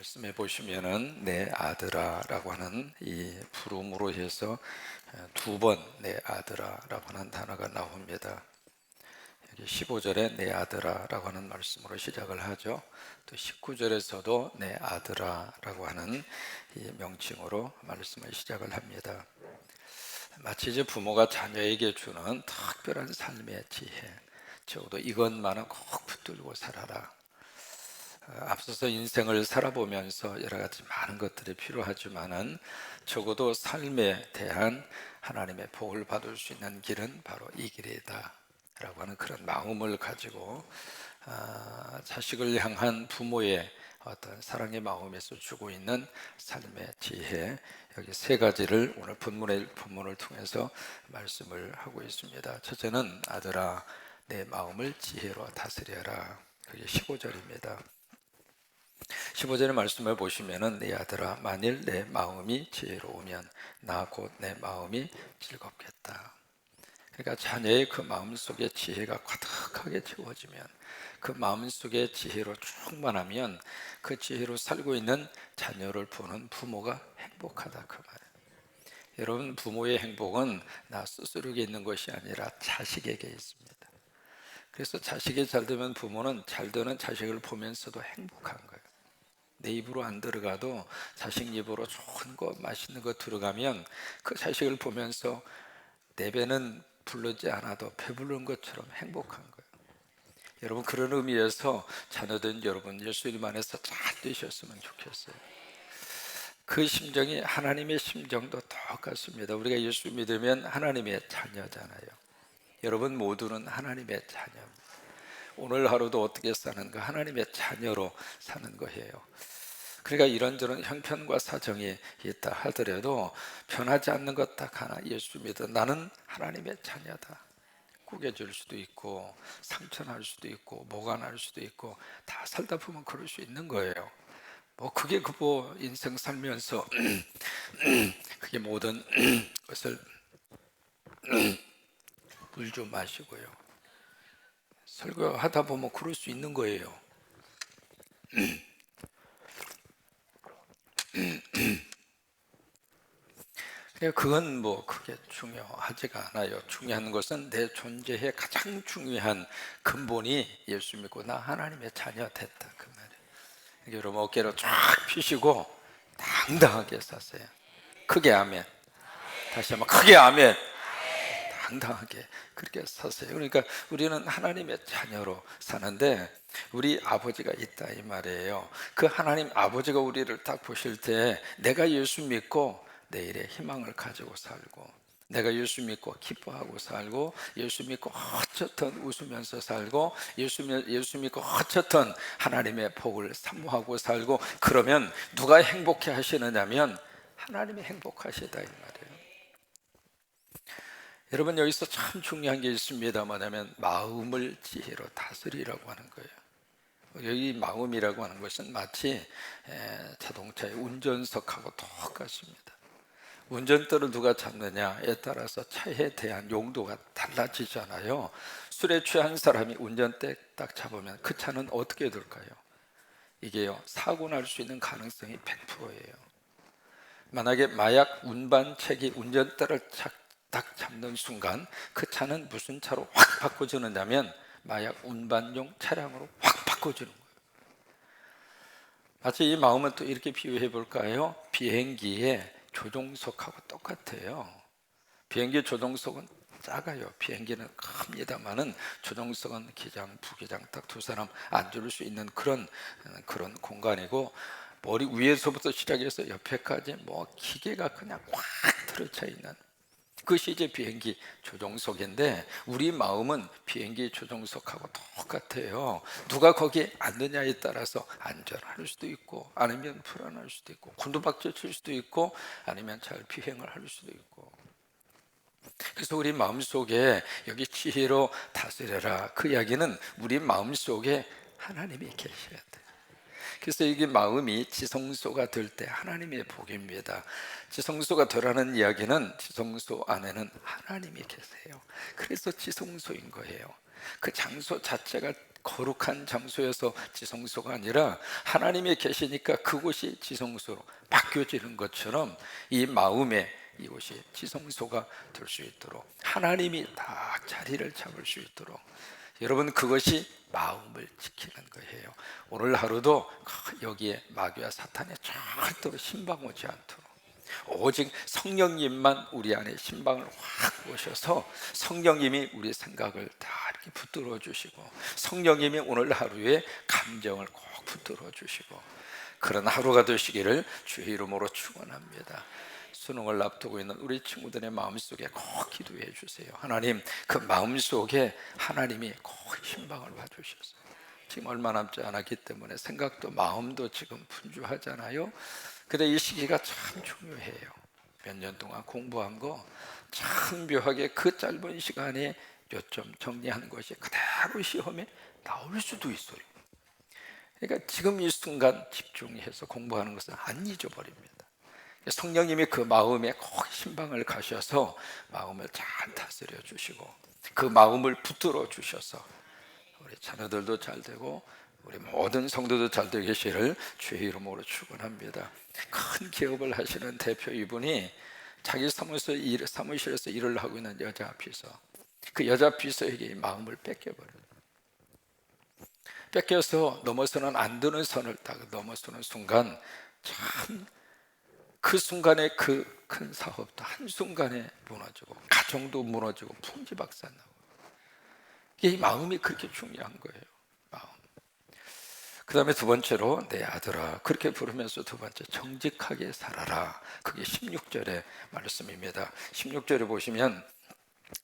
말씀해 보시면은 내 아들아라고 하는 이 부름으로 해서 두 번 내 아들아라고 하는 단어가 나옵니다. 여기 15절에 내 아들아라고 하는 말씀으로 시작을 하죠. 또 19절에서도 내 아들아라고 하는 이 명칭으로 말씀을 시작을 합니다. 마치 이제 부모가 자녀에게 주는 특별한 삶의 지혜, 적어도 이것만은 꼭 붙들고 살아라. 앞서서 인생을 살아보면서 여러 가지 많은 것들이 필요하지만은 적어도 삶에 대한 하나님의 복을 받을 수 있는 길은 바로 이 길이다 라고 하는 그런 마음을 가지고 자식을 향한 부모의 어떤 사랑의 마음에서 주고 있는 삶의 지혜, 여기 세 가지를 오늘 본문을 통해서 말씀을 하고 있습니다. 첫째는 아들아 내 마음을 지혜로 다스려라. 그게 15절입니다. 15절의 말씀을 보시면은 내 아들아 만일 내 마음이 지혜로우면 나 곧 내 마음이 즐겁겠다. 그러니까 자녀의 그 마음속에 지혜가 가득하게 채워지면, 그 마음속에 지혜로 충만하면 그 지혜로 살고 있는 자녀를 보는 부모가 행복하다 그 말이에요. 여러분, 부모의 행복은 나 스스로에게 있는 것이 아니라 자식에게 있습니다. 그래서 자식이 잘 되면 부모는 잘 되는 자식을 보면서도 행복한 거예요. 내 입으로 안 들어가도 자식 입으로 좋은 거 맛있는 거 들어가면 그 자식을 보면서 내 배는 부르지 않아도 배부른 것처럼 행복한 거예요. 여러분, 그런 의미에서 자녀된 여러분 예수님 안에서 잘 되셨으면 좋겠어요. 그 심정이 하나님의 심정도 똑같습니다. 우리가 예수 믿으면 하나님의 자녀잖아요. 여러분 모두는 하나님의 자녀입니다. 오늘 하루도 어떻게 사는가? 하나님의 자녀로 사는 거예요. 그러니까 이런저런 형편과 사정이 있다 하더라도 변하지 않는 것 딱 하나, 예수 믿어 나는 하나님의 자녀다. 구겨질 수도 있고 상처날 수도 있고 뭐가 날 수도 있고 다 살다 보면 그럴 수 있는 거예요. 뭐 그게 그뭐 인생 살면서 그게 모든 것을 물 좀 마시고요. 설교하다 보면 그럴 수 있는 거예요. 그건 뭐 크게 중요하지가 않아요. 중요한 것은 내 존재의 가장 중요한 근본이 예수 믿고 나 하나님의 자녀 됐다 그 말이에요. 여러분 어깨를 쫙 펴시고 당당하게 사세요. 크게 아멘. 다시 한번 크게 아멘. 당당하게 그렇게 사세요. 그러니까 우리는 하나님의 자녀로 사는데 우리 아버지가 있다 이 말이에요. 그 하나님 아버지가 우리를 딱 보실 때 내가 예수 믿고 내일의 희망을 가지고 살고, 내가 예수 믿고 기뻐하고 살고, 예수 믿고 어쨌든 웃으면서 살고, 예수 믿고 어쨌든 하나님의 복을 사모하고 살고, 그러면 누가 행복해 하시느냐면 하나님이 행복하시다 이 말이에요. 여러분 여기서 참 중요한 게 있습니다. 뭐냐면 마음을 지혜로 다스리라고 하는 거예요. 여기 마음이라고 하는 것은 마치 자동차의 운전석하고 똑같습니다. 운전대를 누가 잡느냐에 따라서 차에 대한 용도가 달라지잖아요. 술에 취한 사람이 운전대 딱 잡으면 그 차는 어떻게 될까요? 이게요, 사고 날 수 있는 가능성이 100%예요. 만약에 마약 운반책이 운전대를 딱 잡는 순간 그 차는 무슨 차로 확 바꿔주느냐면 마약 운반용 차량으로 확 바꿔주는 거예요. 마치 이 마음은 또 이렇게 비유해 볼까요? 비행기의 조종석하고 똑같아요. 비행기 조종석은 작아요. 비행기는 큽니다만은 조종석은 기장, 부기장 딱 두 사람 앉을 수 있는 그런 공간이고, 머리 위에서부터 시작해서 옆에까지 뭐 기계가 그냥 꽉 들어차 있는 그것이 이제 비행기 조종석인데, 우리 마음은 비행기 조종석하고 똑같아요. 누가 거기에 앉느냐에 따라서 안전할 수도 있고 아니면 불안할 수도 있고 곤두박질 칠 수도 있고 아니면 잘 비행을 할 수도 있고. 그래서 우리 마음속에 여기 지혜로 다스려라 그 이야기는 우리 마음속에 하나님이 계셔야 돼요. 그래서 이게 마음이 지성소가 될 때 하나님의 복입니다. 지성소가 되라는 이야기는 지성소 안에는 하나님이 계세요. 그래서 지성소인 거예요. 그 장소 자체가 거룩한 장소에서 지성소가 아니라 하나님이 계시니까 그곳이 지성소로 바뀌어지는 것처럼 이 마음에 이곳이 지성소가 될 수 있도록 하나님이 딱 자리를 잡을 수 있도록 여러분 그것이 마음을 지키는 거예요. 오늘 하루도 여기에 마귀와 사탄이 절대로 신방 오지 않도록 오직 성령님만 우리 안에 신방을 확 오셔서 성령님이 우리 생각을 다 이렇게 붙들어 주시고 성령님이 오늘 하루에 감정을 꼭 붙들어 주시고 그런 하루가 되시기를 주의 이름으로 축원합니다. 수능을 앞두고 있는 우리 친구들의 마음속에 꼭 기도해 주세요. 하나님 그 마음속에 하나님이 꼭 신방을 봐주셔서 지금 얼마 남지 않았기 때문에 생각도 마음도 지금 분주하잖아요. 근데 이 시기가 참 중요해요. 몇 년 동안 공부한 거 참 묘하게 그 짧은 시간에 요점 정리하는 것이 그대로 시험에 나올 수도 있어요. 그러니까 지금 이 순간 집중해서 공부하는 것은 안 잊어버립니다. 성령님이 그 마음에 꼭 신방을 가셔서 마음을 잘 다스려 주시고 그 마음을 붙들어 주셔서 우리 자녀들도 잘 되고 우리 모든 성도도 잘 되게 하시기를 주의 이름으로 축원합니다. 큰 기업을 하시는 대표 이분이 자기 사무실에서 일을 하고 있는 여자 비서, 그 여자 비서에게 마음을 뺏겨버려요. 뺏겨서 넘어서는 안 되는 선을 딱 넘어서는 순간 참 그 순간에 그 큰 사업도 한순간에 무너지고 가정도 무너지고 풍지박산나고 이 마음이 그렇게 중요한 거예요. 마음. 그 다음에 두 번째로 내 아들아 그렇게 부르면서 두 번째 정직하게 살아라. 그게 16절의 말씀입니다. 16절에 보시면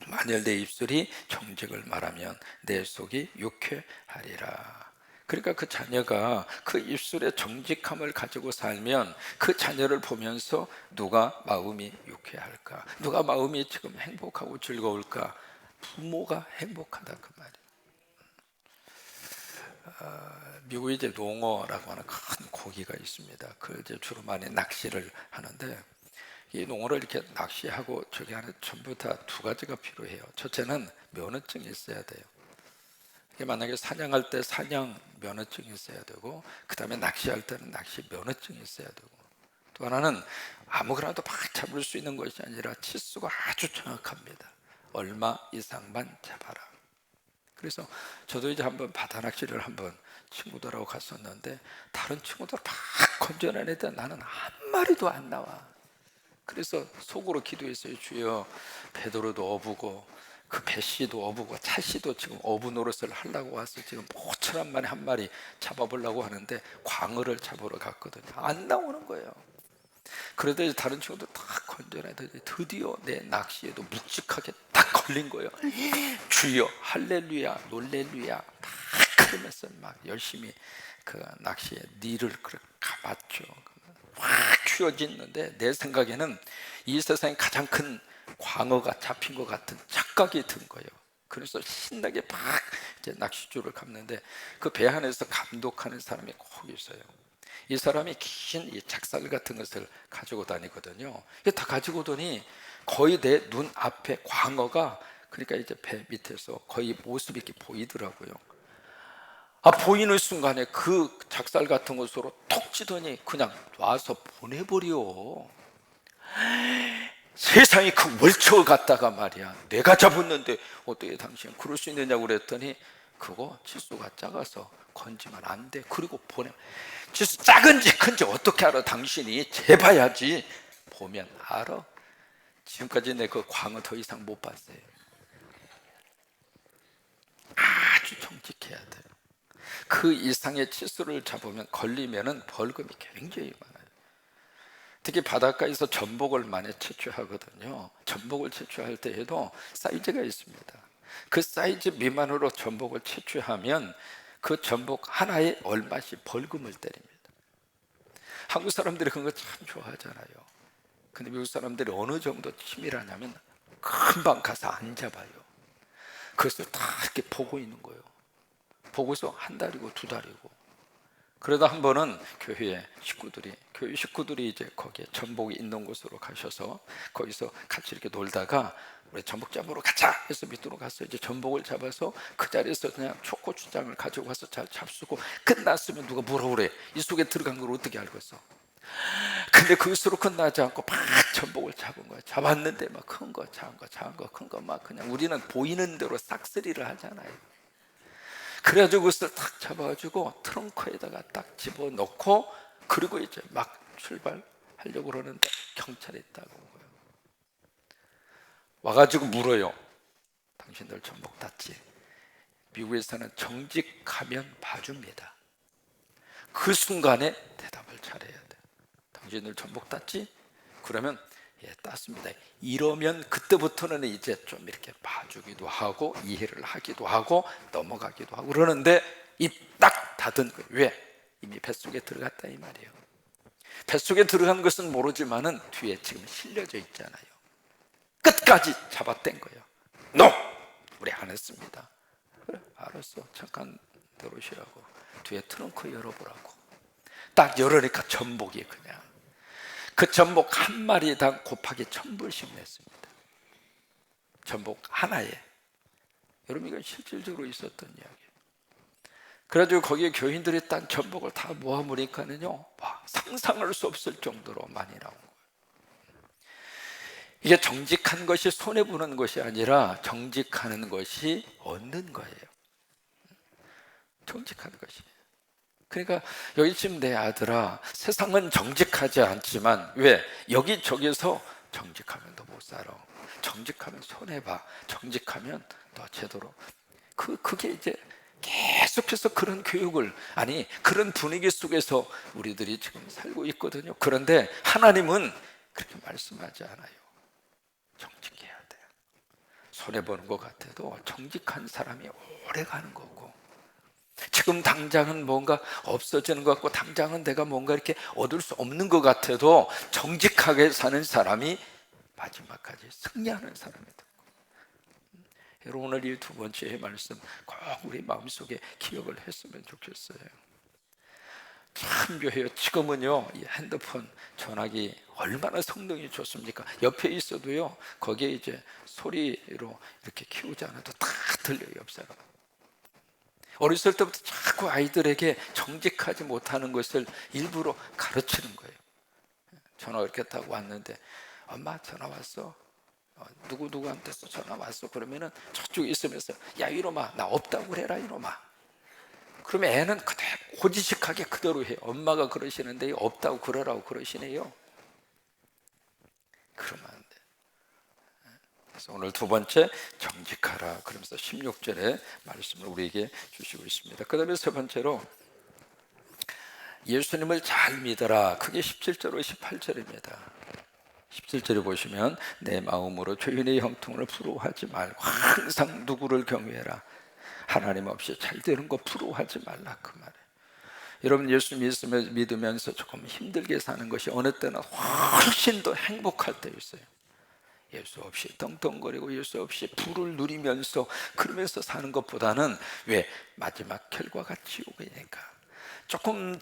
만일 내 입술이 정직을 말하면 내 속이 유쾌하리라. 그러니까 그 자녀가 그 입술의 정직함을 가지고 살면 그 자녀를 보면서 누가 마음이 유쾌할까? 누가 마음이 지금 행복하고 즐거울까? 부모가 행복하다 그 말이에요. 미국에 이제 농어라고 하는 큰 고기가 있습니다. 그 이제 주로 많이 낚시를 하는데 이 농어를 이렇게 낚시하고 저기 안에 전부 다 두 가지가 필요해요. 첫째는 면허증이 있어야 돼요. 만약에 사냥할 때 사냥 면허증이 있어야 되고 그 다음에 낚시할 때는 낚시 면허증이 있어야 되고 또 하나는 아무거나도 막 잡을 수 있는 것이 아니라 치수가 아주 정확합니다. 얼마 이상만 잡아라. 그래서 저도 이제 한번 바다 낚시를 한번 친구들하고 갔었는데 다른 친구들 막 건져내는데 나는 한 마리도 안 나와. 그래서 속으로 기도했어요. 주여 베드로도 어부고 그 배씨도 어부고 찰씨도 지금 어부 노릇을 하려고 와서 지금 모처럼 만에 한 마리 잡아보려고 하는데 광어를 잡으러 갔거든요. 안 나오는 거예요. 그러다 이제 다른 친구들 딱 건져내더니 드디어 내 낚시에도 묵직하게 딱 걸린 거예요. 주여 할렐루야 놀렐루야 딱 그러면서 막 열심히 그 낚시에 닐을 감았죠. 확 쥐어졌는데 내 생각에는 이 세상에 가장 큰 광어가 잡힌 것 같은 착각이 든 거예요. 그래서 신나게 막 이제 낚싯줄을 감는데 그 배 안에서 감독하는 사람이 꼭 있어요. 이 사람이 긴 이 작살 같은 것을 가지고 다니거든요. 다 가지고 오더니 거의 내 눈 앞에 광어가 그러니까 이제 배 밑에서 거의 모습이 이렇게 보이더라고요. 보이는 순간에 그 작살 같은 것으로 톡 치더니 그냥 놔서 보내버려. 세상이 그 월척을 갖다가 말이야 내가 잡았는데 어떻게 당신 그럴 수 있느냐고 그랬더니 그거 치수가 작아서 건지면 안 돼. 그리고 보내. 치수 작은지 큰지 어떻게 알아? 당신이 재봐야지. 보면 알아. 지금까지 내 그 광어 더 이상 못 봤어요. 아주 정직해야 돼요. 그 이상의 치수를 잡으면 걸리면은 벌금이 굉장히 많아요. 특히 바닷가에서 전복을 많이 채취하거든요. 전복을 채취할 때에도 사이즈가 있습니다. 그 사이즈 미만으로 전복을 채취하면 그 전복 하나에 얼마씩 벌금을 때립니다. 한국 사람들이 그런 거 참 좋아하잖아요. 근데 미국 사람들이 어느 정도 치밀하냐면 금방 가서 안 잡아요. 그래서 다 이렇게 보고 있는 거예요. 보고서 한 달이고 두 달이고. 그러다 한 번은 교회 식구들이 이제 거기에 전복이 있는 곳으로 가셔서 거기서 같이 이렇게 놀다가 우리 전복 잡으러 가자 해서 밑으로 가서 이제 전복을 잡아서 그 자리에서 그냥 초고추장을 가지고 와서 잘 잡수고 끝났으면 누가 뭐라 그래. 이 속에 들어간 걸 어떻게 알겠어. 근데 그것으로 끝나지 않고 막 전복을 잡은 거야. 잡았는데 막 큰 거, 작은 거, 작은 거, 큰 거 막 그냥 우리는 보이는 대로 싹쓸이를 하잖아요. 그래가지고 그것을 탁 잡아가지고 트렁크에다가 딱 집어넣고 그리고 이제 막 출발하려고 그러는데 경찰이 있다고 온 거예요. 와가지고 물어요. 당신들 전복 땄지? 미국에서는 정직하면 봐줍니다. 그 순간에 대답을 잘해야 돼. 당신들 전복 땄지? 그러면 예, 땄습니다. 이러면 그때부터는 이제 좀 이렇게 봐주기도 하고 이해를 하기도 하고 넘어가기도 하고 그러는데 이 딱 닫은 거예요. 왜? 이미 뱃속에 들어갔다 이 말이에요. 뱃속에 들어간 것은 모르지만은 뒤에 지금 실려져 있잖아요. 끝까지 잡아댄 거예요. NO! 우리 안 했습니다. 그래, 알았어. 잠깐 들어오시라고. 뒤에 트렁크 열어보라고. 딱 열으니까 전복이 그냥 그 전복 한 마리당 곱하기 1000불씩 냈습니다. 전복 하나에. 여러분 이건 실질적으로 있었던 이야기예요. 그래가지고 거기에 교인들이 딴 전복을 다 모아보니까는요, 와, 상상할 수 없을 정도로 많이 나온 거예요. 이게 정직한 것이 손해보는 것이 아니라 정직하는 것이 얻는 거예요. 정직하는 것이. 그러니까 여기 지금 내 아들아, 세상은 정직하지 않지만 왜? 여기저기서 정직하면 너 못 살아. 정직하면 손해봐. 정직하면 너 제대로. 그게 이제 계속해서 그런 교육을, 아니 그런 분위기 속에서 우리들이 지금 살고 있거든요. 그런데 하나님은 그렇게 말씀하지 않아요. 정직해야 돼. 손해보는 것 같아도 정직한 사람이 오래 가는 거고, 지금 당장은 뭔가 없어지는 것 같고 당장은 내가 뭔가 이렇게 얻을 수 없는 것 같아도 정직하게 사는 사람이 마지막까지 승리하는 사람이다. 여러분 오늘 이 두 번째 말씀 꼭 우리 마음속에 기억을 했으면 좋겠어요. 참 묘해요. 지금은요 이 핸드폰 전화기 얼마나 성능이 좋습니까? 옆에 있어도요 거기에 이제 소리로 이렇게 키우지 않아도 다 들려요. 옆 사람. 어렸을 때부터 자꾸 아이들에게 정직하지 못하는 것을 일부러 가르치는 거예요. 전화 이렇게 타고 왔는데 엄마 전화 왔어? 누구한테서 전화 왔어? 그러면은 저쪽에 있으면서 야 이놈아 나 없다고 그래라 이놈아. 그러면 애는 그대로 고지식하게 그대로 해요. 엄마가 그러시는데 없다고 그러라고 그러시네요. 그러면 안 돼. 그래서 오늘 두 번째 정직하라 그러면서 16절에 말씀을 우리에게 주시고 있습니다. 그 다음에 세 번째로 예수님을 잘 믿어라. 그게 17절로 18절입니다 17절에 보시면 내 마음으로 죄인의 형통을 부러워하지 말고 항상 누구를 경외해라. 하나님 없이 잘 되는 거 부러워하지 말라 그 말이에요. 여러분 예수 믿으면서 조금 힘들게 사는 것이 어느 때는 훨씬 더 행복할 때 있어요. 예수 없이 떵떵거리고 예수 없이 불을 누리면서 그러면서 사는 것보다는 왜? 마지막 결과가 지옥이니까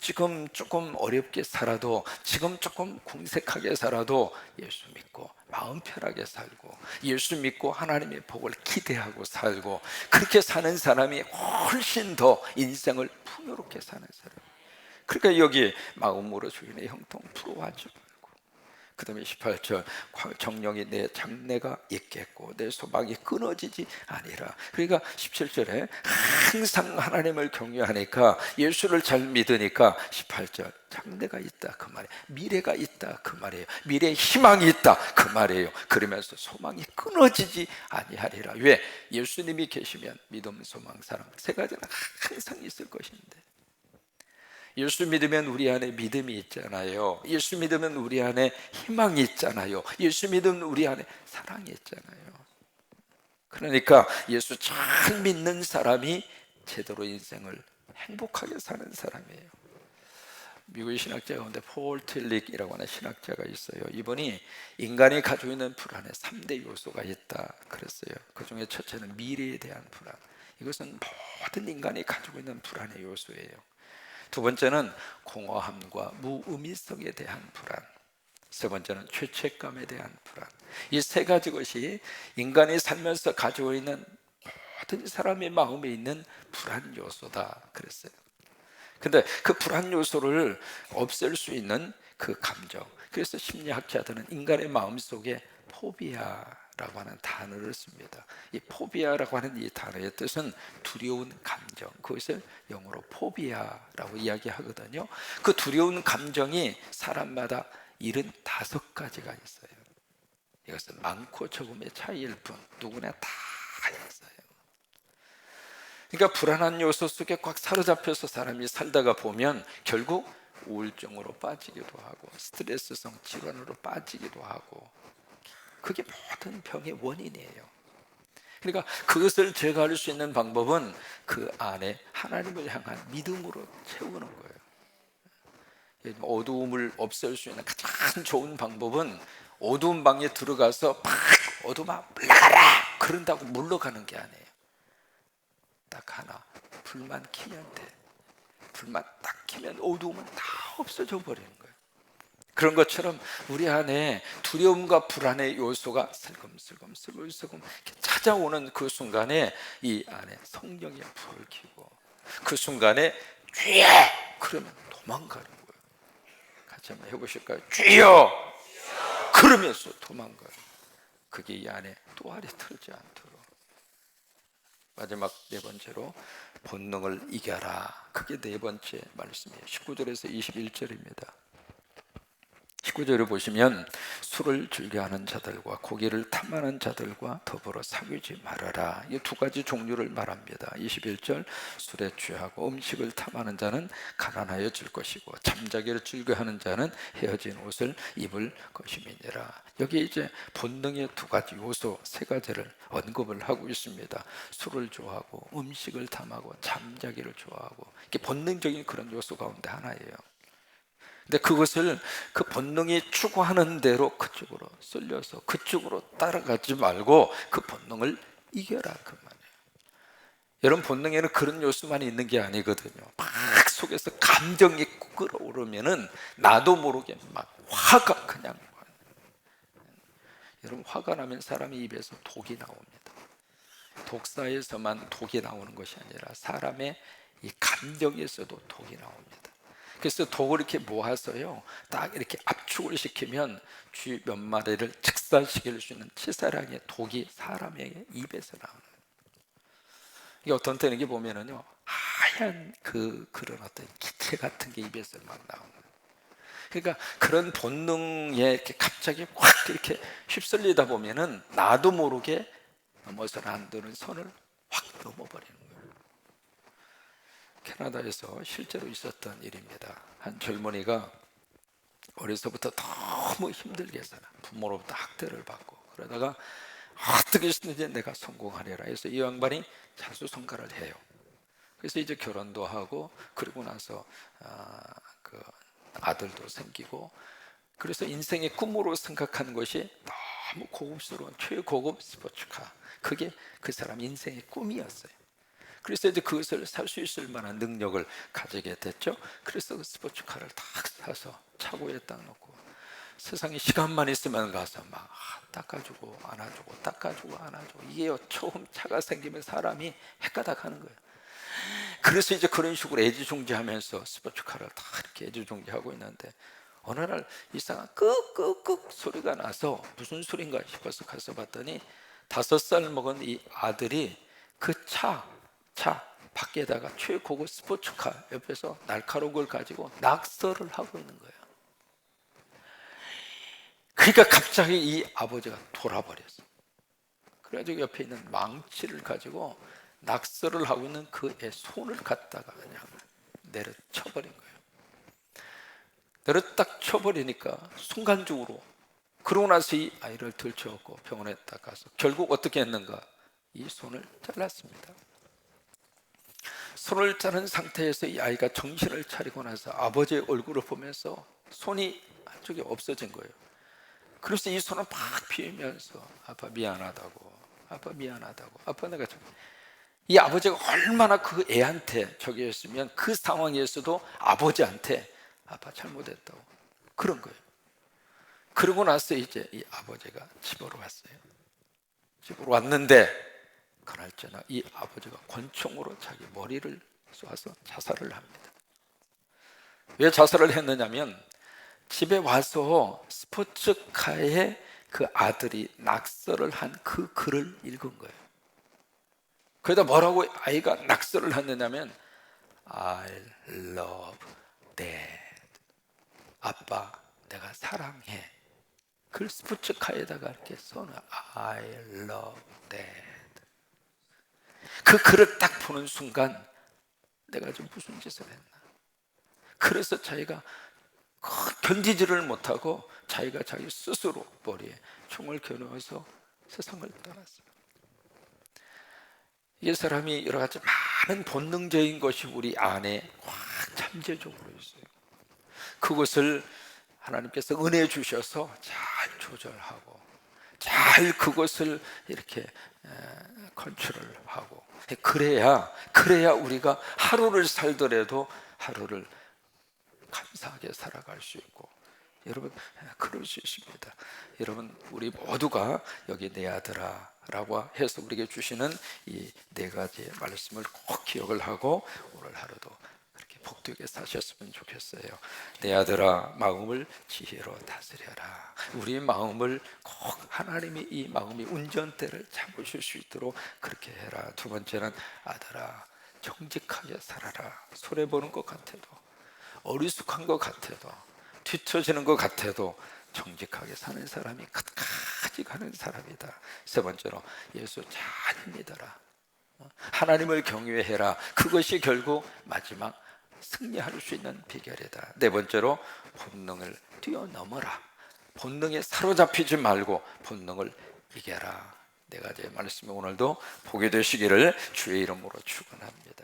지금 조금 어렵게 살아도 지금 조금 궁색하게 살아도 예수 믿고 마음 편하게 살고 예수 믿고 하나님의 복을 기대하고 살고 그렇게 사는 사람이 훨씬 더 인생을 풍요롭게 사는 사람. 그러니까 여기 마음으로 주인의 형통 부러워하지 말고 그 다음에 18절 정령이 내 장래가 있겠고 내 소망이 끊어지지 아니라. 그러니까 17절에 항상 하나님을 경외하니까 예수를 잘 믿으니까 18절 장래가 있다 그 말이에요. 미래가 있다 그 말이에요. 미래에 희망이 있다 그 말이에요. 그러면서 소망이 끊어지지 아니하리라. 왜? 예수님이 계시면 믿음, 소망, 사랑 세 가지는 항상 있을 것인데 예수 믿으면 우리 안에 믿음이 있잖아요. 예수 믿으면 우리 안에 희망이 있잖아요. 예수 믿으면 우리 안에 사랑이 있잖아요. 그러니까 예수 잘 믿는 사람이 제대로 인생을 행복하게 사는 사람이에요. 미국의 신학자 가운데 폴 틸릭이라고 하는 신학자가 있어요. 이분이 인간이 가지고 있는 불안에 3대 요소가 있다 그랬어요. 그 중에 첫째는 미래에 대한 불안. 이것은 모든 인간이 가지고 있는 불안의 요소예요. 두 번째는 공허함과 무의미성에 대한 불안. 세 번째는 죄책감에 대한 불안. 이 세 가지 것이 인간이 살면서 가지고 있는 모든 사람의 마음에 있는 불안 요소다 그랬어요. 근데 그 불안 요소를 없앨 수 있는 그 감정, 그래서 심리학자들은 인간의 마음속에 포비아라고 하는 단어를 씁니다. 이 포비아라고 하는 이 단어의 뜻은 두려운 감정, 그것을 영어로 포비아라고 이야기하거든요. 그 두려운 감정이 사람마다 75가지가 있어요. 이것은 많고 적음의 차이일 뿐 누구나 다 있어요. 그러니까 불안한 요소 속에 꽉 사로잡혀서 사람이 살다가 보면 결국 우울증으로 빠지기도 하고 스트레스성 질환으로 빠지기도 하고, 그게 모든 병의 원인이에요. 그러니까 그것을 제거할 수 있는 방법은 그 안에 하나님을 향한 믿음으로 채우는 거예요. 어두움을 없앨 수 있는 가장 좋은 방법은 어두운 방에 들어가서 막 어둠아 물러가라 그런다고 물러가는 게 아니에요. 딱 하나, 불만 켜면 돼. 불만 딱 켜면 어두움은 다 없어져 버리는 거예요. 그런 것처럼 우리 안에 두려움과 불안의 요소가 슬금슬금 찾아오는 그 순간에 이 안에 성령의 불을 켜고 그 순간에 주여! 그러면 도망가는 거예요. 같이 한번 해보실까요? 주여! 그러면서 도망가요. 그게 이 안에 또아리 틀지 않도록. 마지막 네 번째로 본능을 이겨라. 그게 네 번째 말씀이에요. 19절에서 21절입니다. 19절을 보시면 술을 즐겨하는 자들과 고기를 탐하는 자들과 더불어 사귀지 말아라. 이 두 가지 종류를 말합니다. 21절, 술에 취하고 음식을 탐하는 자는 가난하여 질 것이고 잠자기를 즐겨하는 자는 헤어진 옷을 입을 것임이니라. 여기 이제 본능의 두 가지 요소, 세 가지를 언급을 하고 있습니다. 술을 좋아하고 음식을 탐하고 잠자기를 좋아하고, 이게 본능적인 그런 요소 가운데 하나예요. 근데 그것을 그 본능이 추구하는 대로 그쪽으로 쏠려서 그쪽으로 따라가지 말고 그 본능을 이겨라 그 말이에요. 여러분, 본능에는 그런 요소만 있는 게 아니거든요. 막 속에서 감정이 끌어오르면은 나도 모르게 막 화가 그냥, 여러분, 화가 나면 사람의 입에서 독이 나옵니다. 독사에서만 독이 나오는 것이 아니라 사람의 이 감정에서도 독이 나옵니다. 그래서 독을 이렇게 모아서요, 딱 이렇게 압축을 시키면 쥐 몇 마리를 즉사시킬 수 있는 치사량의 독이 사람의 입에서 나오는 거예요. 이게 어떤 때는 이게 보면은요, 하얀 그런 어떤 기체 같은 게 입에서 막 나오는 거예요. 그러니까 그런 본능에 이렇게 갑자기 확 이렇게 휩쓸리다 보면은 나도 모르게 넘어서는 안 되는 선을 확 넘어버리는 거예요. 캐나다에서 실제로 있었던 일입니다. 한 젊은이가 어려서부터 너무 힘들게 살아. 부모로부터 학대를 받고 그러다가 어떻게 해서든지 내가 성공하리라 해서 이 양반이 자수성가를 해요. 그래서 이제 결혼도 하고 그러고 나서 그 아들도 생기고, 그래서 인생의 꿈으로 생각하는 것이 너무 고급스러운 최고급 스포츠카, 그게 그 사람 인생의 꿈이었어요. 그래서 이제 그것을 살 수 있을 만한 능력을 가지게 됐죠. 그래서 그 스포츠카를 딱 사서 차고에 딱 놓고 세상에 시간만 있으면 가서 막 닦아주고 안아주고 닦아주고 안아주고, 이게 처음 차가 생기면 사람이 헷가닥하는 거예요. 그래서 이제 그런 식으로 애지중지하면서 스포츠카를 다 이렇게 애지중지하고 있는데 어느 날 이상한 끄끄끄 소리가 나서 무슨 소린가 싶어서 가서 봤더니 5살 먹은 이 아들이 그 차 밖에다가 최고급 스포츠카 옆에서 날카로운 걸 가지고 낙서를 하고 있는 거예요. 그러니까 갑자기 이 아버지가 돌아버렸어. 그래가지고 옆에 있는 망치를 가지고 낙서를 하고 있는 그의 손을 갖다가 그냥 내려쳐버린 거예요. 내려 딱 쳐버리니까 순간적으로, 그러고 나서 이 아이를 들쳐갖고 병원에 딱 가서 결국 어떻게 했는가, 이 손을 잘랐습니다. 손을 자른 상태에서 이 아이가 정신을 차리고 나서 아버지의 얼굴을 보면서 손이 한쪽이 없어진 거예요. 그래서 이 손을 막 피우면서 아빠 미안하다고, 아빠 미안하다고, 아빠 내가 좀. 이 아버지가 얼마나 그 애한테 저기 했으면 그 상황에서도 아버지한테 아빠 잘못했다고 그런 거예요. 그러고 나서 이제 이 아버지가 집으로 왔어요. 집으로 왔는데 그날저날 이 아버지가 권총으로 자기 머리를 쏴서 자살을 합니다. 왜 자살을 했느냐면 집에 와서 스포츠카에 그 아들이 낙서를 한 그 글을 읽은 거예요. 그러다 뭐라고 아이가 낙서를 했느냐면 I love dad. 아빠 내가 사랑해. 그 스포츠카에다가 이렇게 써놔. I love dad. 그 글을 딱 보는 순간 내가 지금 무슨 짓을 했나. 그래서 자기가 견디지를 못하고 자기가 자기 스스로 머리에 총을 겨누어서 세상을 떠났어요. 이 사람이 여러 가지 많은 본능적인 것이 우리 안에 확 잠재적으로 있어요. 그것을 하나님께서 은혜 주셔서 잘 조절하고 잘 그것을 이렇게 컨트롤하고 그래야 우리가 하루를 살더라도 하루를 감사하게 살아갈 수 있고, 여러분 그럴 수 있습니다. 여러분 우리 모두가 여기 내 아들아 라고 해서 우리에게 주시는 이 네 가지의 말씀을 꼭 기억을 하고 오늘 하루도 그렇게 복되게 사셨으면 좋겠어요. 내 아들아 마음을 지혜로 다스려라. 우리 마음을 꼭 하나님이 이 마음이 운전대를 잡으실 수 있도록 그렇게 해라. 두 번째는 아들아 정직하게 살아라. 손해보는 것 같아도 어리숙한 것 같아도 뒤처지는 것 같아도 정직하게 사는 사람이 끝까지 가는 사람이다. 세 번째로 예수 잘 믿어라. 하나님을 경외해라. 그것이 결국 마지막 승리할 수 있는 비결이다. 네 번째로 본능을 뛰어넘어라. 본능에 사로잡히지 말고 본능을 이겨라. 네 가지의 말씀이 오늘도 보게 되시기를 주의 이름으로 축원합니다.